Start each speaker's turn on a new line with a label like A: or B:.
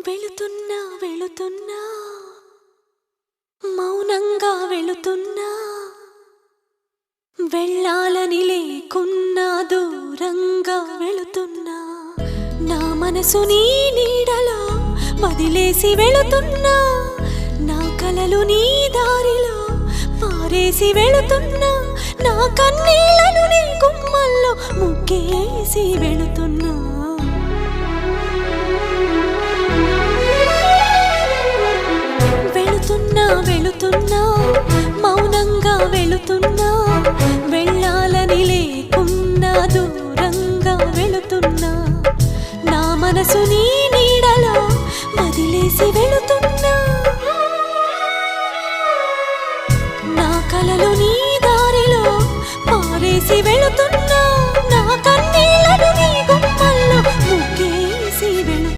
A: వెళుతున్నా వెళుతున్నా మౌనంగా వెళుతున్నా వెళ్ళాలని లేకున్నా దూరంగా వెళుతున్నా నా మనసు నీ నీడలో వదిలేసి వెళుతున్నా నా కలలు నీ దారిలో పారేసి వెళుతున్నా నా కన్నీళ్లను నీ గుమ్మల్లో ముగ్గేసి వెళుతున్నా